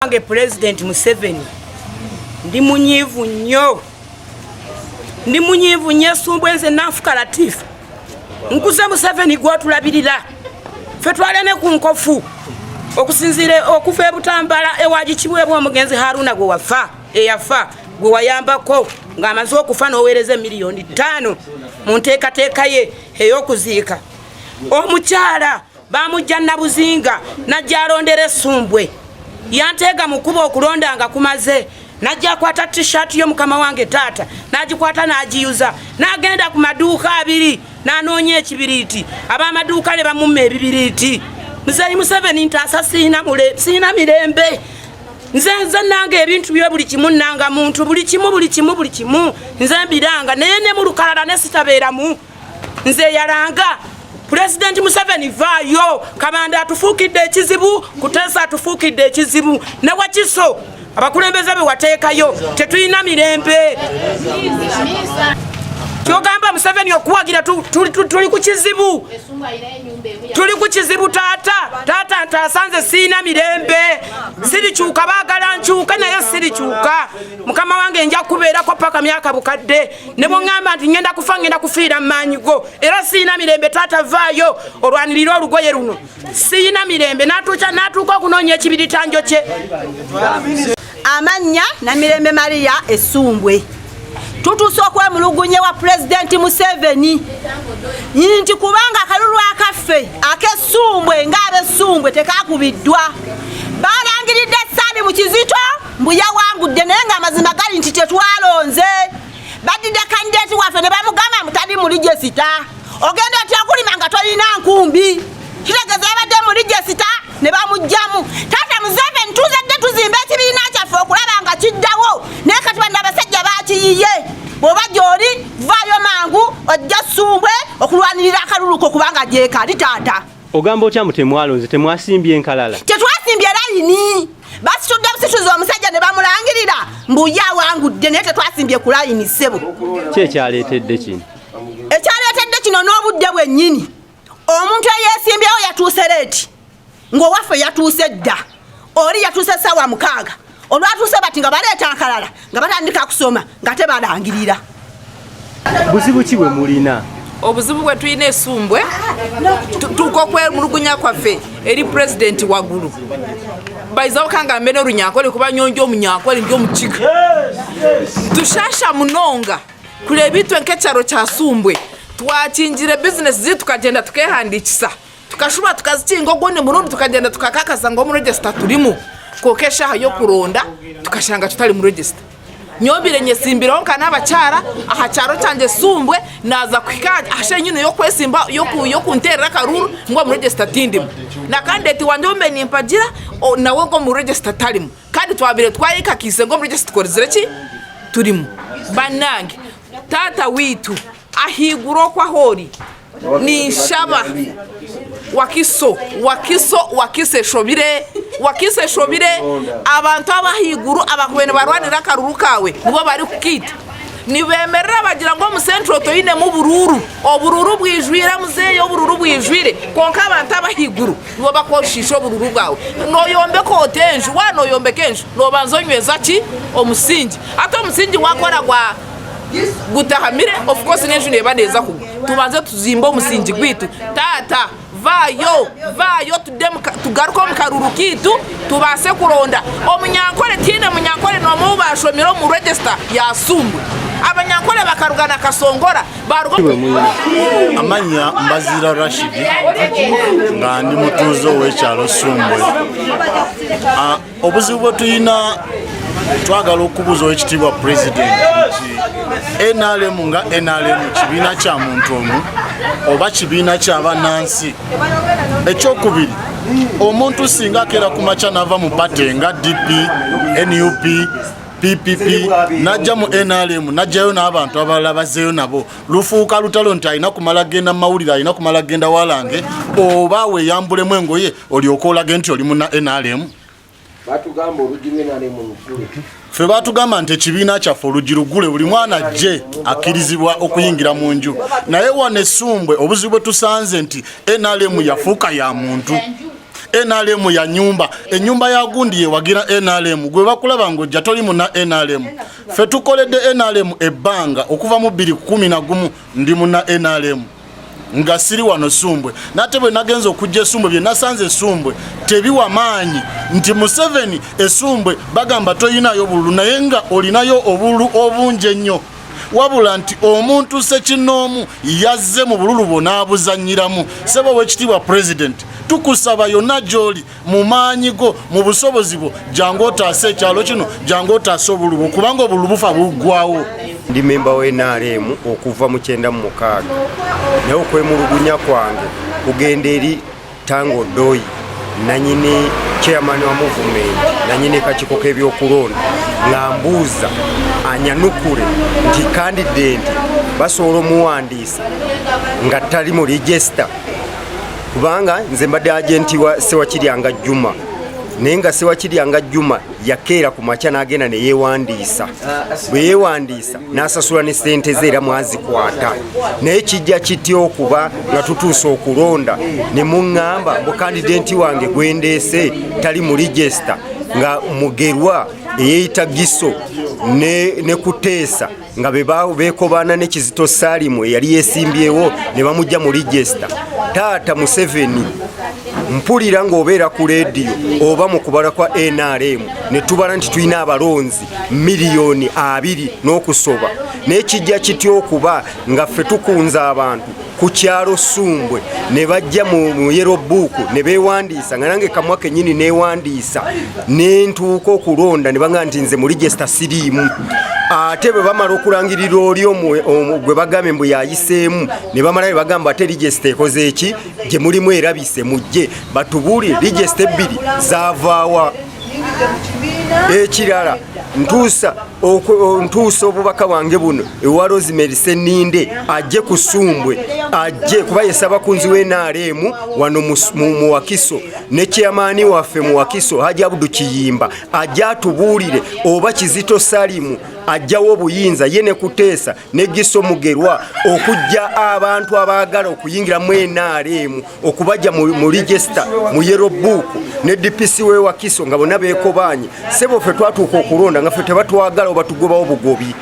Ange President Museveni ndi munyivu nnyo Sumbwenze nafuka Latifu nkuze Museveni gwatulabirira fe twalene ku nkofu okusinzire okufa ebutambala ewaji kibwebwa omugenzi Haruna gwe wafa eyafa gwe wayambako ng'amaze okufa n'oweereza miliyoni 5 mu nteekateeka ye ey'okuziika omukyala bamujja Nabuzinga najja alondera Essumbwe yantega mukuba okulondanga kumaze najja kwata t-shirt yo mukama wange tata nagikwata nagiyuza nagenda ku maduuka abiri nanoonya ekibiriti abamaduuka ne bamumme ebibiriti Muzeeyi Museveni ntaasa sina mirembe nze nange ebintu bye buli kimu nanga muntu buli kimu nze mbiranga naye ne mu lukalala ne sitabeeramu nze yalanga President Museveni vayo kabanda atufukidde ekizibu kutesa atufukidde ekizibu ne wakiso abakulembeze be wateekayo tetuyina mirembe kyogamba Museveni okuwagira tuli ku kizibu tata ntasanze sina mirembe sirikyuka baagala nkyuka naye sirikyuka mukama wange nja kubeerako paka myaka bukadde ne bwongamba nti ngenda kufa ngenda kufiira mmanyigo era sina mirembe tata vaayo olwanirira olugoye luno sina mirembe natuuka okunoonya ekibiritanjo kye amanya na Mirembe Maria Essumbwe tutuuse okwemulugunya wa President Museveni nti kubanga akalulu akaffe ak'Essumbwe ng'ab'Essumbwe tekakubiddwa balangiridde Ssaali mu Kizito mbu yawangudde naye ng'amazima gali nti tetwalonze badidde kandidate waffe ne bamugamba mutali mu lijesita ogenda otya okulima nga tolina nkumbi kitegeeza yabadde mu lijesita ne bamugjamu tata Museveni tuzadde tuzimba ekibiina kyaffe okulaba nga kiddawo naye kati bano abasajja bakiyiye bw'oba gy'oli vaayo mangu ojja Ssumbwe okulwanirira akaluluko kubanga gyekali taata ogamba otya mu temwalonze temwasimbye enkalala tetwasimbye layini basitudde busituzi omusajja ne bamulangirira mbu yawangudde naye tetwasimbye ku layini ssebo kyekyaleetedde kino ekyaleetedde kino n'obudde bwennyini omuntu eyeesimbyewo yatuuse leeti ng'owaffe yatuuse dda oli yatuuse ssaawa 6 olwatuuse bati nga baleeta nkalala nga batandika kusoma nga tebalangirira buzibu ki bwe mulina obuzibu bwe tulina Essumbwe tuuka okwemulugunya kwaffe eri President waggulu bayizawo kanga mbene olunyankole kuba nyonjo omunyankole ndi omukiga tushasha munonga kule ebintu nk'ekyalo kya Ssumbwe twakinjire bizinesi zi tukagenda tukehandikisa tukashuba tukazikinga ogwone murundi tukagenda tukakakaza ngo mu register tulimu kokesha yo kuronda tukashanga tutali mu register nyombire nyesimbiro nkana abacyara aha cyaro cyanjye Essumbwe naza kwikaje ashe nyine yo kwesimba yo kunterera karuru ngo mu register tindimu na kandidate wanje umbe nimpagira nawe ngo mu register talimu kandi twabire twayikakise ngo mu register korizereki tulimu banange tata witu ahiguro kwa hori ni shaba wakise shobire abantu abahiguru abakwene barwanira akaruru kawe nibo bari kukita nibemerera bagira ngo mu centro toyine mu obururu bwijwire muzeyo obururu bwijwire konka abantu abahiguru nibo bakoshisha obururu bwawe noyombe ko otenju wanoyombe kenju nobanzonyweza ki omusingi ate omusingi wakora gwa gutahamire of course n'ejo nebaneza kugwa tubanze tuzimba omusingi gwitu tata vayo tugaruka mu karuru kitu tubase kuronda omunyankole tine munyankole no mubashomero mu register ya Ssumbwe abanyankole bakarugana kasongora amanya Mbazira Rashid nga ndi mutuzo w'ekyalo Ssumbwe obuzibu bwe tuyina twagala okubuza ekitiibwa President NRM nga NRM kibiina kya muntu omu oba kibiina ky'abannansi ekyokubiri omuntu singa akeera ku makya nava mu pate nga DP NUP PPP najja mu NRM najjayo n'abantu abalala bazzeeyo nabo lufuuka lutalo nti alina kumala genda mu mawulire alina kumala genda walange oba weeyambulemu engoye olyoka olage nti oli muna NRM batugamba olugirwe NRM mukulu ffe batugamba nti ekibiina kyaffe olugirugule buli mwana ajje akkirizibwa okuyingira mu nju naye wano Essumbwe obuzibu bwe tusanze nti NRM yafuuka ya muntu NRM ya nyumba enyumba ya gundi yewagira NRM gwe bakulaba ngo jja toli muna NRM fe tukoledde NRM ebbanga okuva mu 2011 ndi muna NRM nga siri wano Sumbwe nate bwe nagenza okujja Sumbwe bye nasanze Sumbwe tebiwa maanyi nti Museveni Sumbwe bagamba toyinayo bululu naye nga olinayo obululu obunje nnyo wabula nti omuntu sekinoomu yazze mu bululu bonaabuzanyiramu sebo wekitiibwa president tukusaba yonna gy'oli mu maanyi go mu busobozi bwo jangu otaasa ekyalo kino jangu otaasa obululu kubanga obululu bufa buggwawo. Ndi memba wa NRM okuva mu 96 naye okwemulugunya kwange kugenda eri Tango Doi nanyini chairman wa movement nanyini kakiiko k'ebyokulonda ngambuuza anyanukule nti candidate basobola omuwandiisa nga tali mu register kubanga nze mbadde agenti wa Sewakiryanga Juma naye nga Sewakiryanga Juma yakeera ku makya n'agenda ne yeewandiisa bwe yeewandiisa n'asasula ne ssente ze era mwazikwata naye kijja kitya okuba nga tutuusa okulonda ne muŋŋamba mbu kandidenti wange gwendeese tali mu register nga mugerwa eyeeyita Giso ne Kuteesa nga beekobaana ne Kizito Salimu eyali yeesimbyewo ne bamujja mu register. Taata Museveni mpulira ng'obeera ku leediyo oba mu kubala kwa NRM ne tubala nti tulina abalonzi miliyoni 2 n'okusoba naye kijja kitya okuba nga ffe tukunza abantu ku kyalo Sumbwe ne bajja mu yellow book ne beewandiisa nga nange kamwa kennyini neewandiisa ne ntuuka okulonda ne bangamba nti nze mu register siriimu ate bwe bamala okulangirira oli gwe bagambe mbu yayiseemu ne bamala ne bagamba ate register ekoze eki gye mulimu erabise mujje batubuulire register 2 zaavaawa. Ekirala ntuusa obubaka bwange buno ewa Rosemary Seninde ajje ku Sumbwe ajje kuba yesaba kunzi we NRM wano mu Wakiso ne chairman waffe mu Wakiso Haji Abudu Kiyimba ajje atubuulire oba Kizito Salimu ajjawo obuyinza ye ne Kuteesa ne Giso Mugerwa okujja abantu abaagala okuyingira mu NRM okubajja mu register mu yellow book ne DPC we Wakiso nga bonna beekobanye sebo ffe twatuuka okulonda nga ffe tebatwagala oba tugobawo bugobi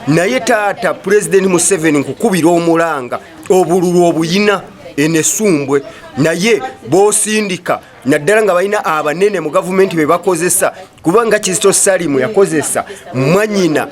naye taata President Museveni nkukubira omulanga obululu obuyina ene Sumbwe naye bosindika naddala nga balina abanene mu gavumenti be bakozesa kubanga Kizito Salimu yakozesa mwanyina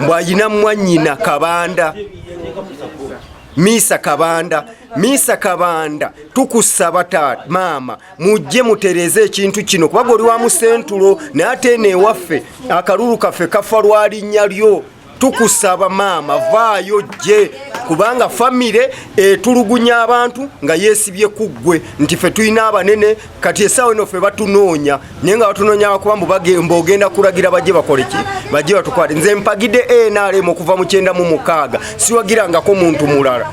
mbwayina mwanyina Kabanda Misa Kabanda tukusaba taata maama mujje mutereze ekintu kino kubaga oli wa musentulo naye ate ewaffe akalulu kaffe kafa lwalinnya lyo tukusaba maama vaayo gye kubanga famire etulugunya abantu nga yeesibye ku ggwe nti ffe tulina abanene kati essaawa eno ffe batunoonya naye nga batunoonya bakuba mbogenda kulagira bajje bakole ki bajje batukwate nze mpagidde NRM okuva mu 96 siwagirangako muntu mulala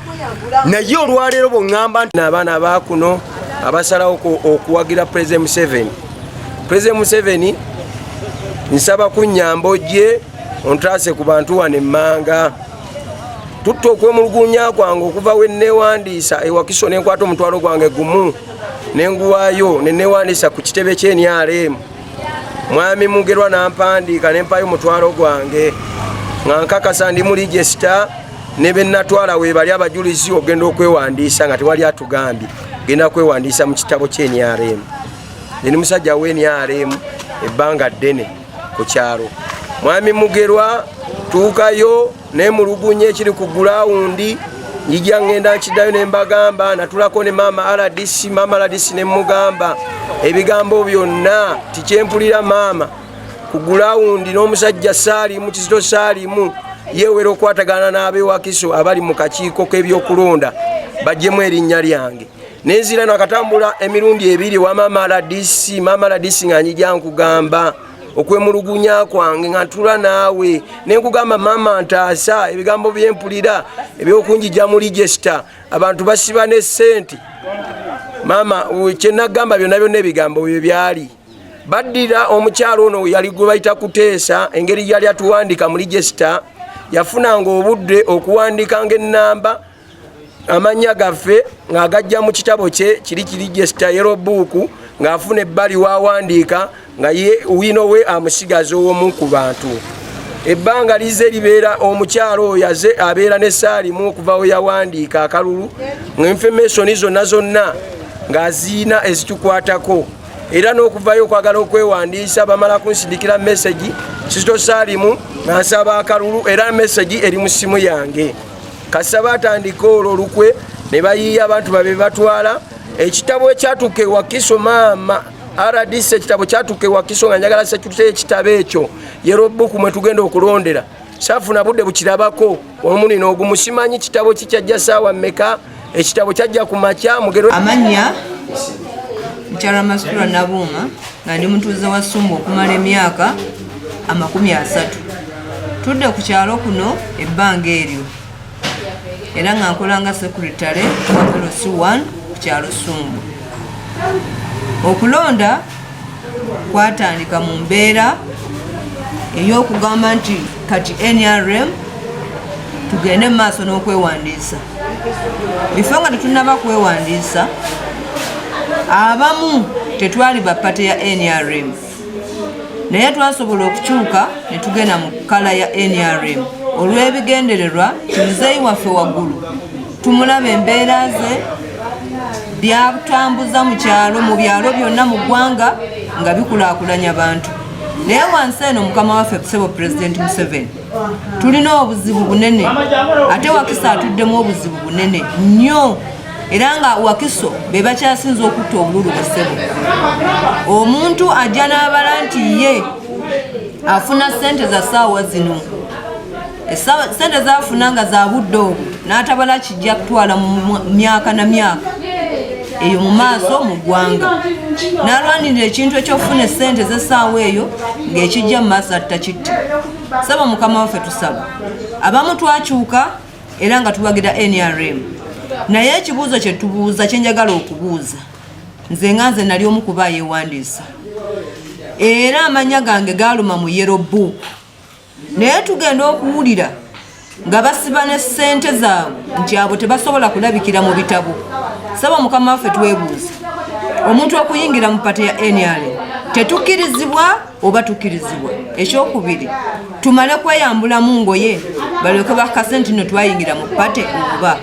naye olwaleero bweŋŋamba nti abaana baakuno abasalawo okuwagira President Museveni nsaba ku nnyambo gye ontraase ku bantu wano emmanga tutta okwemulugunya kwange okuva we neewandiisa ewakiso nenkwata omutwalo gwange gumu nenguwaayo neneewandiisa ku kitebe ky'NRM mwami Mugerwa nampandiika nempayo omutwalo gwange nga nkakasa ndi mu register ne bennatwala we bali abajulizi ogenda okwewandiisa nga tewali atugambye genda kwewandiisa mu kitabo ky'NRM ndi musajja we NRM ebbanga ddene ku kyalo mwami Mugerwa tuukayo nemulugunya ekiri ku gulawundi njija ngenda nkiddayo ne mbagamba natulako ne mama RDC ne mugamba ebigambo byonna tikyempulira mama ku gulawundi n'omusajja Salimu Kizito Salimu yewera okwatagana n'abeewakiso abali mu kakiiko k'ebyokulonda bajjemu erinnya lyange nenzira nakatambula emirundi 2 wa mama RDC nga njija nkugamba okwemulugunya kwange nga ntula naawe nenkugamba mama ntaasa ebigambo byempulira ebyokunjija mu register abantu basiba ne ssente mama kyenagamba byonna ebigambo bye byali baddira omukyalo ono yali gwe bayita Kuteesa engeri yali atuwandika mu register yafunanga obudde okuwandika ng'ennamba amanya gaffe ng'agajja mu kitabo kye kiri kiregister yellow book ng'afuna ebbali wawandiika nga ye wino we amusigaza omu ku bantu. Ebbanga lize libeera omukyalo oyo aze abeera ne Saalimu okuva we yawandiika akalulu ng'infomation zonna ng'aziina ezitukwatako era n'okuvayo okwagala okwewandiisa bamala kunsindikira message Kizito Saalimu ng'asaba akalulu era message eri mu simu yange. Kasaba atandika olwo olukwe ne bayiiya abantu babe batwala ekitabo ekyatuuka ewa Kiso maama RDC ekitabo kyatuuka ewa Kiso nga njagala security ekitabo ekyo yellow book mwe tugenda okulondera saafuna budde bukirabako omuni n'ogumusimanyi kitabo kikyajja saawa mmeka ekitabo kyajja ku makya mugero amanya Mchala Masukura Nabuuma nga ndi mutuuze wa Sumbu okumala emyaka 30. Tudde ku kyalo kuno ebbanga eryo era nga nkolanga secretary wa LC1 ku kyalo Sumbu. Okulonda kwatandika mu mbeera ey'okugamba nti kati NRM tugende mu maaso n'okwewandiisa. Bifo nga tetunnaba kwewandiisa abamu tetwali ba pate ya NRM naye twasobola okukyuka ne tugenda mu kala ya NRM olw'ebigendererwa Muzeeyi waffe waggulu tumulaba embeera ze byatambuza mu kyalo mu byalo byonna mu ggwanga nga bikulaakulanya bantu. Naye wansi eno mukama waffe Ssebo President Museveni tulina obuzibu bunene ate Wakiso atuddemu obuzibu bunene nnyo era nga Wakiso be bakyasinza okutta obululu bwe Ssebo. Omuntu ajja n'abala nti ye afuna ssente za ssaawa zino ssente zaafuna nga za budde obwo n'atabala kijja kutwala mu myaka na myaka eyo mu maaso mu ggwanga n'alwanirira ekintu ekyofuna ssente z'essaawa eyo ng'ekijja mu maaso atakitte. Saba mukama waffe tusaba abamu twakyuka era nga tuwagira NRM naye ekibuuzo kye tubuuza kye njagala okubuuza nze nga nze nali omu kuba yeewandiisa era amanya gange gaaluma mu yellow book naye tugenda okuwulira nga basiba ne ssente zaabwe nti abo tebasobola kulabikira mu bitabo. Saba mukama waffe twebuuza omuntu okuyingira mu pate ya NRM tetukkirizibwa oba tukkirizibwa? Ekyokubiri tumale kweyambula mu ngoye balyoke bakase nti no twayingira mu pate oba